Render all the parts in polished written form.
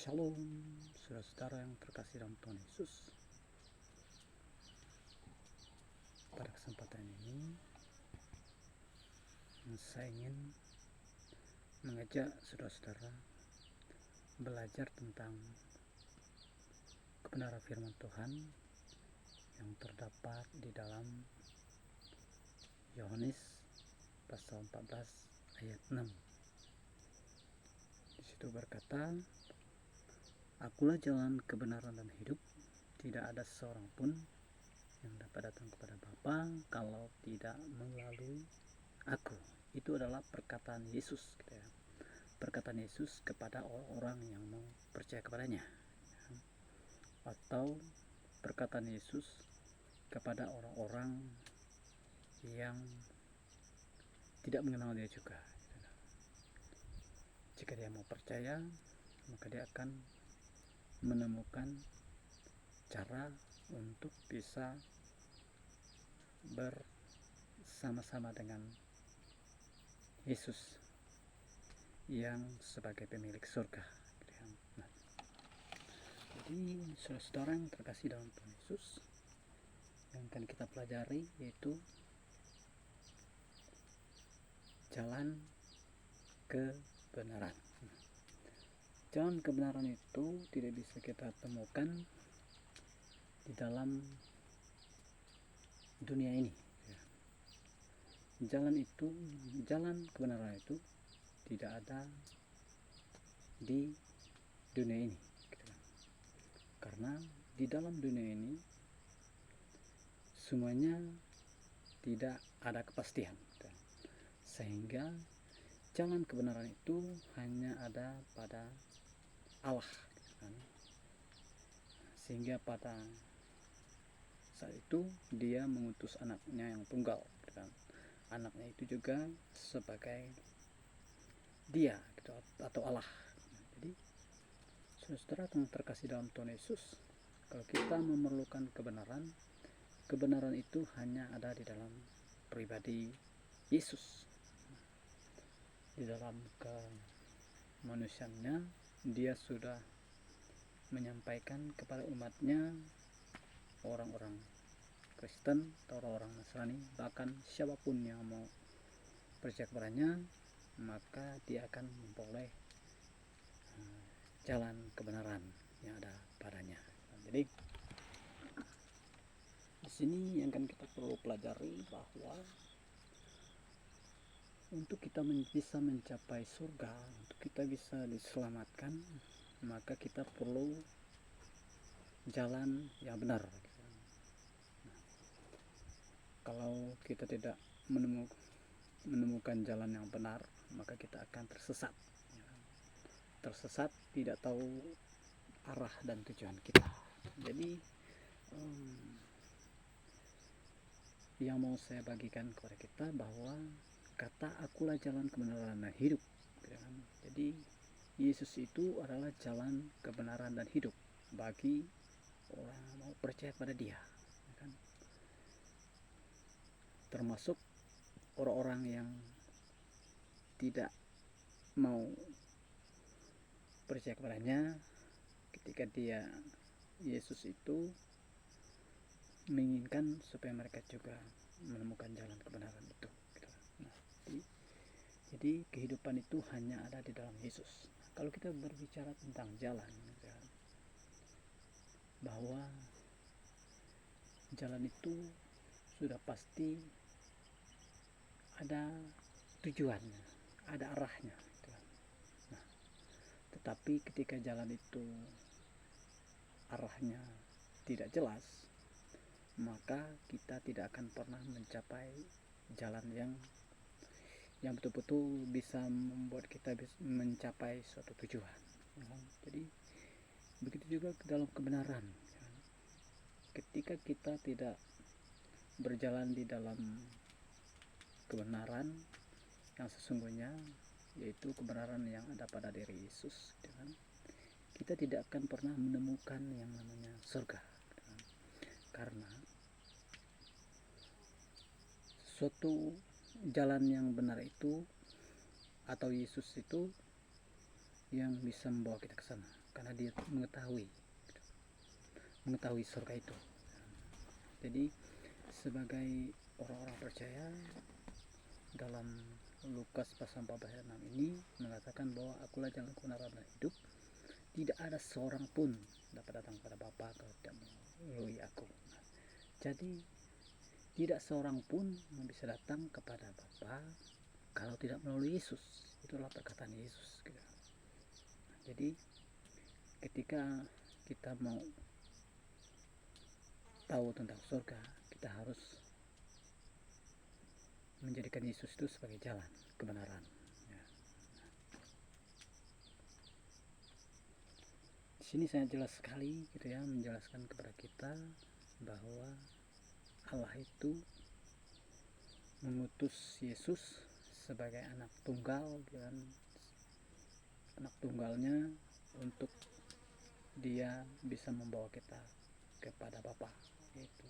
Shalom, saudara-saudara yang terkasih dalam Tuhan Yesus. Pada kesempatan ini, saya ingin mengajak saudara-saudara belajar tentang kebenaran firman Tuhan yang terdapat di dalam Yohanes pasal 14 ayat 6. Di situ berkata, "Akulah jalan, kebenaran dan hidup. Tidak ada seorang pun yang dapat datang kepada Bapa kalau tidak melalui aku." Itu adalah perkataan Yesus, gitu ya. Perkataan Yesus kepada orang-orang yang mau percaya kepadanya, atau perkataan Yesus kepada orang-orang yang tidak mengenal dia juga. Jika dia mau percaya, maka dia akan menemukan cara untuk bisa bersama-sama dengan Yesus yang sebagai pemilik surga. Nah, jadi saudara-saudara yang terkasih dalam Tuhan Yesus, yang akan kita pelajari yaitu jalan kebenaran. Jalan kebenaran itu tidak bisa kita temukan di dalam dunia ini. Jalan kebenaran itu tidak ada di dunia ini, karena di dalam dunia ini semuanya tidak ada kepastian, sehingga jalan kebenaran itu hanya ada pada Allah, sehingga pada saat itu dia mengutus anaknya yang tunggal, anaknya itu juga sebagai dia, atau Allah. Jadi saudara yang terkasih dalam Tuhan Yesus, kalau kita memerlukan kebenaran itu hanya ada di dalam pribadi Yesus. Di dalam kemanusiaannya dia sudah menyampaikan kepada umatnya, orang-orang Kristen atau orang-orang Nasrani, bahkan siapapun yang mau percaya kepadanya, maka dia akan memperoleh jalan kebenaran yang ada padanya. Jadi di sini yang akan kita perlu pelajari bahwa untuk kita bisa mencapai surga, untuk kita bisa diselamatkan, maka kita perlu jalan yang benar. Kalau kita tidak menemukan jalan yang benar, maka kita akan tersesat, tidak tahu arah dan tujuan kita. Jadi yang mau saya bagikan kepada kita bahwa kata akulah jalan, kebenaran dan hidup. Jadi Yesus itu adalah jalan, kebenaran dan hidup bagi orang yang mau percaya pada dia, termasuk orang-orang yang tidak mau percaya kepadanya. Ketika Yesus itu menginginkan supaya mereka juga menemukan jalan kebenaran itu. Nah, jadi kehidupan itu hanya ada di dalam Yesus. Kalau kita berbicara tentang jalan, bahwa jalan itu sudah pasti ada tujuannya, ada arahnya. Nah, tetapi ketika jalan itu arahnya tidak jelas, maka kita tidak akan pernah mencapai jalan yang betul-betul bisa membuat kita mencapai suatu tujuan. Jadi begitu juga dalam kebenaran. Ketika kita tidak berjalan di dalam kebenaran yang sesungguhnya, yaitu kebenaran yang ada pada diri Yesus, kita tidak akan pernah menemukan yang namanya surga, karena suatu jalan yang benar itu atau Yesus itu yang bisa membawa kita ke sana, karena dia mengetahui surga itu. Jadi sebagai orang-orang percaya, dalam Lukas pasal 14 ayat 6 ini mengatakan bahwa akulah jalan, kebenaran dan hidup, tidak ada seorang pun dapat datang kepada Bapa kalau tidak melalui aku. Jadi tidak seorang pun yang bisa datang kepada Bapa kalau tidak melalui Yesus. Itulah perkataan Yesus. Jadi ketika kita mau tahu tentang surga, kita harus menjadikan Yesus itu sebagai jalan kebenaran. Di sini saya jelas sekali gitu ya, menjelaskan kepada kita bahwa Allah itu mengutus Yesus sebagai anak tunggal, dan anak tunggalnya untuk dia bisa membawa kita kepada Bapa, yaitu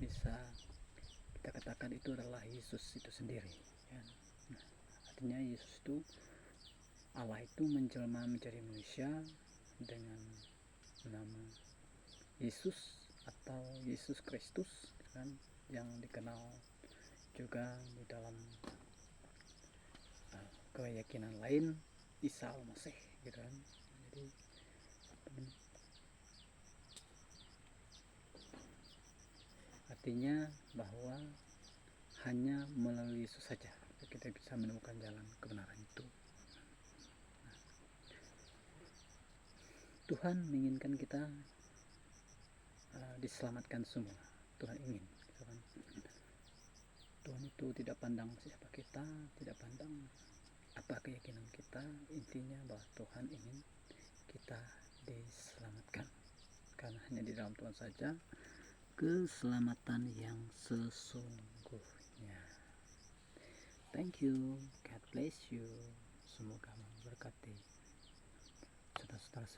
bisa kita katakan itu adalah Yesus itu sendiri ya. Nah, artinya Yesus itu, Allah itu menjelma menjadi manusia dengan nama Yesus atau Yesus Kristus kan, yang dikenal juga di dalam keyakinan lain Isa Al-Masih gitu kan. Jadi artinya bahwa hanya melalui Yesus saja kita bisa menemukan jalan kebenaran itu. Tuhan menginginkan kita diselamatkan semua. Tuhan ingin gitu kan. Tuhan itu tidak pandang siapa kita, tidak pandang apa keyakinan kita, intinya bahwa Tuhan ingin kita diselamatkan, karena hanya di dalam Tuhan saja keselamatan yang sesungguhnya. Thank you, God bless you, semoga memberkati saudara-saudara